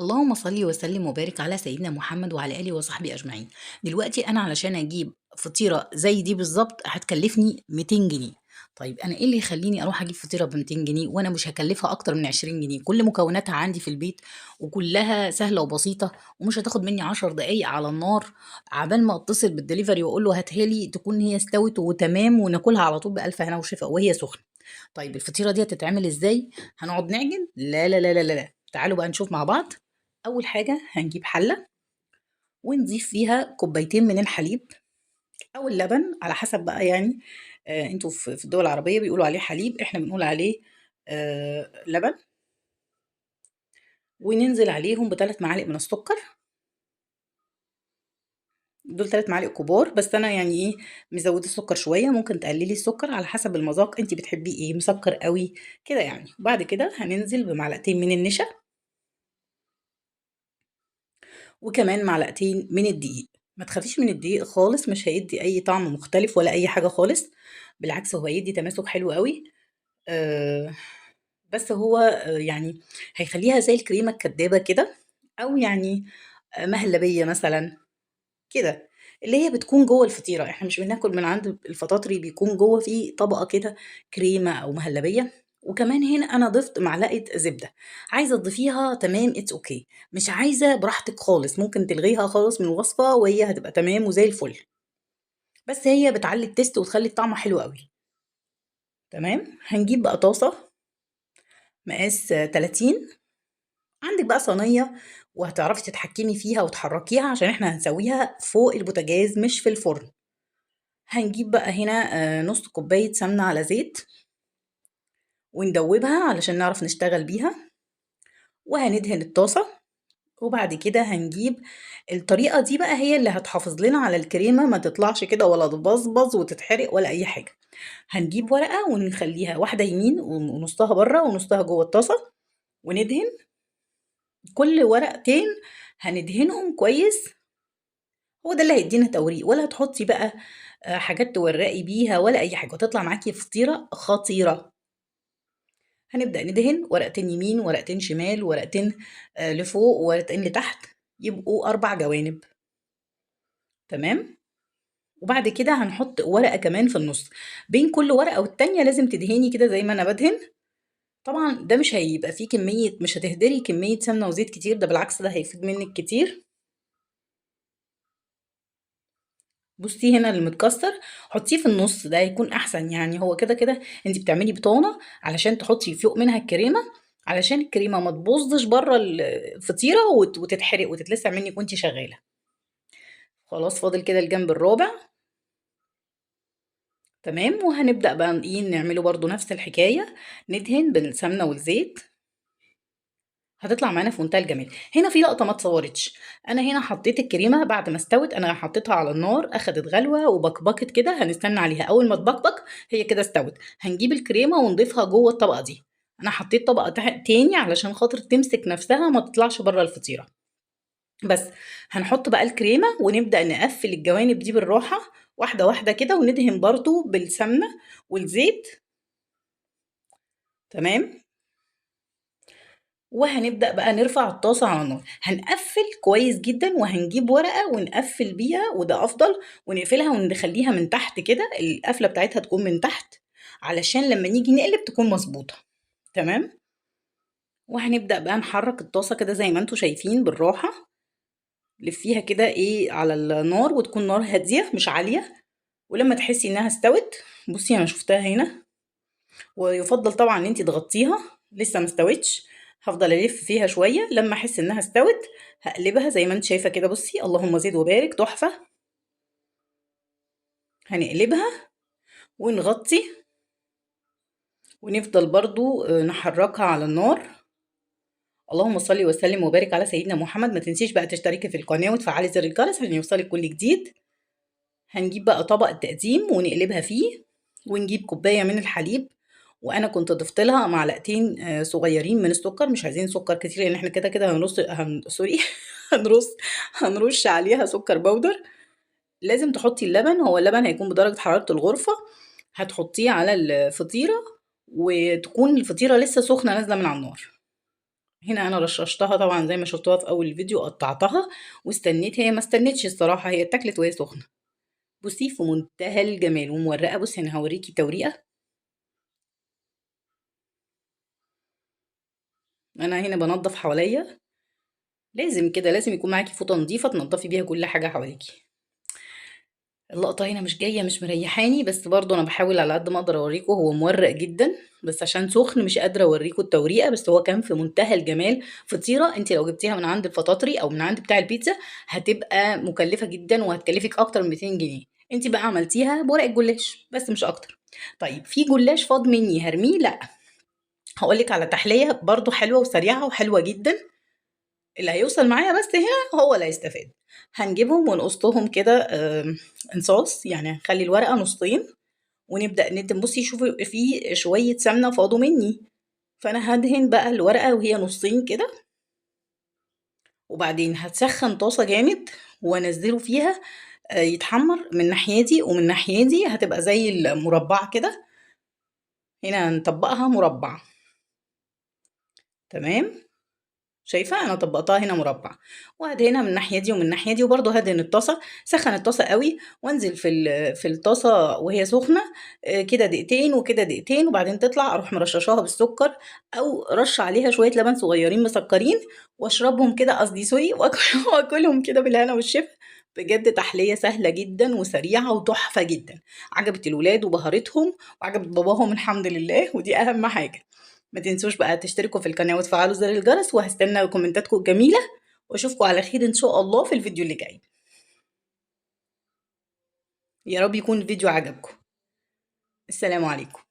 اللهم صل وسلم وبارك على سيدنا محمد وعلى آله وصحبه أجمعين. دلوقتي أنا علشان أجيب فطيرة زي دي بالظبط هتكلفني 200 جنيه. طيب أنا إيه اللي يخليني أروح أجيب فطيرة ب 200 جنيه وأنا مش هكلفها أكتر من 20 جنيه؟ كل مكوناتها عندي في البيت وكلها سهلة وبسيطة ومش هتاخد مني 10 دقايق على النار عبال ما أتصل بالدليفري وأقول له هاتها لي تكون هي استوت وتمام وناكلها على طول بألف هنا وشفا وهي سخنة. طيب الفطيرة دي هتتعمل إزاي؟ هنقعد نعجن؟ لا لا لا لا لا لا. تعالوا بقى نشوف مع بعض. أول حاجة هنجيب حلة ونضيف فيها كوبايتين من الحليب أو اللبن على حسب بقى يعني. انتوا في الدول العربية بيقولوا عليه حليب، احنا بنقول عليه لبن. وننزل عليهم بثلاث معالق من السكر، دول 3 معالق كبار، بس انا يعني ايه مزوده السكر شويه، ممكن تقللي السكر على حسب المذاق انت بتحبيه ايه، مسكر قوي كده يعني. وبعد كده هننزل بمعلقتين من النشا وكمان معلقتين من الدقيق. ما تخافيش من الدقيق خالص، مش هيدي اي طعم مختلف ولا اي حاجه خالص، بالعكس هو هيدي تماسك حلو قوي. آه بس هو يعني هيخليها زي الكريمه الكدابه كده، او يعني مهلبيه مثلا كده، اللي هي بتكون جوه الفطيره. احنا مش بناكل من عند الفطاطري بيكون جوه فيه طبقه كده كريمه او مهلبيه. وكمان هنا انا ضفت معلقه زبده، عايزه تضيفيها تمام اتس اوكي، مش عايزه براحتك خالص، ممكن تلغيها خالص من الوصفه وهي هتبقى تمام وزي الفل، بس هي بتعلي التست وتخلي الطعم حلو قوي. تمام، هنجيب بقى طاسه مقاس 30. عندك بقى صينيه وهتعرفي تتحكمي فيها وتحركيها عشان احنا هنسويها فوق البوتاجاز مش في الفرن. هنجيب بقى هنا نص كوباية سمنة على زيت وندوبها علشان نعرف نشتغل بيها، وهندهن الطاسة. وبعد كده هنجيب الطريقة دي بقى هي اللي هتحافظ لنا على الكريمة ما تطلعش كده ولا تبظبظ وتتحرق ولا أي حاجة. هنجيب ورقة ونخليها واحدة يمين ونصها بره ونصها جوه الطاسة، وندهن كل ورقتين، هندهنهم كويس. هو ده اللي هيدينا توريق، ولا هتحطي بقى حاجات تورقي بيها ولا أي حاجة، وتطلع معاكي فطيرة خطيرة. هنبدأ ندهن ورقتين يمين ورقتين شمال ورقتين لفوق وورقتين لتحت، يبقوا 4 جوانب. تمام. وبعد كده هنحط ورقة كمان في النص، بين كل ورقة والتانية لازم تدهني كده زي ما أنا بدهن. طبعا ده مش هيبقى فيه كمية، مش هتهدري كمية سمنة وزيت كتير، ده بالعكس ده هيفيد منك كتير. بصي هنا المتكسر حطيه في النص، ده هيكون احسن يعني. هو كده كده انت بتعملي بطانه علشان تحطي فوق منها الكريمه، علشان الكريمه ما تبوظش بره الفطيره وتتحرق وتتلسع منك وانت شغاله. خلاص فاضل كده الجنب الرابع. تمام، وهنبدا بقى ايه نعمله برضو نفس الحكايه، ندهن بالسمنه والزيت. هتطلع معانا في منتهى الجمال. هنا في لقطه ما اتصورتش، انا هنا حطيت الكريمه بعد ما استوت، انا حطيتها على النار اخدت غلوه وبكبكت كده، هنستنى عليها اول ما تبكبك هي كده استوت. هنجيب الكريمه ونضيفها جوه الطبقه دي. انا حطيت طبقه تاني علشان خاطر تمسك نفسها ما تطلعش بره الفطيره. بس هنحط بقى الكريمه ونبدا نقفل الجوانب دي بالراحه، واحده واحده كده، وندهن برضو بالسمنه والزيت. تمام. وهنبدأ بقى نرفع الطاسة على النار، هنقفل كويس جدا وهنجيب ورقة ونقفل بيها وده أفضل، ونقفلها ونخليها من تحت كده، القفلة بتاعتها تكون من تحت علشان لما نيجي نقلب تكون مظبوطة. تمام. وهنبدأ بقى نحرك الطاسة كده زي ما انتوا شايفين بالراحة، لفيها كده ايه على النار وتكون نار هادية مش عالية. ولما تحسي انها استوت، بصي انا شفتها هنا، ويفضل طبعا ان انتي تغطيها، لسه ما استوتش. هفضل الف فيها شويه لما احس انها استوت هقلبها زي ما انت شايفه كده. بصي اللهم زد وبارك تحفه. هنقلبها ونغطي ونفضل برضو نحركها على النار. اللهم صل وسلم وبارك على سيدنا محمد. ما تنسيش بقى تشتركي في القناه وتفعلي زر الجرس عشان يوصلك كل جديد. هنجيب بقى طبق التقديم ونقلبها فيه، ونجيب كوبايه من الحليب، وانا كنت ضفت لها معلقتين صغيرين من السكر، مش عايزين سكر كتير لان احنا كده كده سوري هنرص هنرش عليها سكر بودر. لازم تحطي اللبن، هو اللبن هيكون بدرجة حرارة الغرفة، هتحطيه على الفطيرة وتكون الفطيرة لسه سخنة نازلة من على النار. هنا أنا رشّشتها طبعًا زي ما شُفتوها في أول الفيديو، قطّعتها واستنيت، هي ما استنِّتش الصراحة، هي اتاكلت وهي سخنة. بُصّي في منتهى الجمال ومورّقة، بُصّي أنا هاوريكِ التوريقة. أنا هنا بانضّف حواليّا، لازم كده، لازم يكون معاكِ فوطة نضيفة تنضّفي بيها كل حاجة حواليكِ. اللقطة هنا مش جاية، مش مريحاني، بس برضه أنا باحاول على قد ما أقدر أوريكم، هو مورق جدًا، بس عشان سخن مش قادرة أوريكم التوريقة، بس هو كان في منتهى الجمال. فطيرة أنتِ لو جبتيها من عند الفطاطري أو من عند بتاع البيتزا هتبقى مكلفة جدًا وهتكلفِك أكتر من 200 جنيه. أنتِ بقى عملتيها بورق الجلاش بس مش أكتر. طيب في جلاش فاض مني هارميه؟ لأ، هاقول لِك على تحلية برضه حلوة وسريعة وحلوة جدًا. اللي هيوصل معايا بس هنا هو اللي هيستفاد. هنجيبهم ونقصهم كده انصاص، يعني هنخلي الورقة نصين ونبدأ ندهن. بصي شوفي في شوية سمنة فاضوا مني، فأنا هدهن بقى الورقة وهي نصين كده، وبعدين هتسخن طاسة جامد وانزله فيها يتحمر من ناحية دي ومن ناحية دي، هتبقى زي المربعة كده. هنا هنطبقها مربع، تمام. شايفة أنا طبقتها هنا مربع، وهدهنها من الناحية دي ومن الناحية دي، وبرضه هدهن الطاسة. سخن الطاسة قوي وانزل في الطاسة وهي سخنة كده دقيقتين وكده دقيقتين، وبعدين تطلع اروح مرششاها بالسكر او رش عليها شوية لبن صغيرين مسكرين واشربهم كده، قصدي سوري، واكلهم كده بالهنا والشفا. بجد تحلية سهلة جدا وسريعة وتحفة جدا. عجبت الولاد وبهرتهم وعجبت باباهم الحمد لله، ودي أهم حاجة. ما تنسوش بقى تشتركوا في القناة وتفعلوا زر الجرس، وهستنى كومنتاتكم الجميلة، واشوفكم على خير ان شاء الله في الفيديو اللي جاي. يا رب يكون الفيديو عجبكم. السلام عليكم.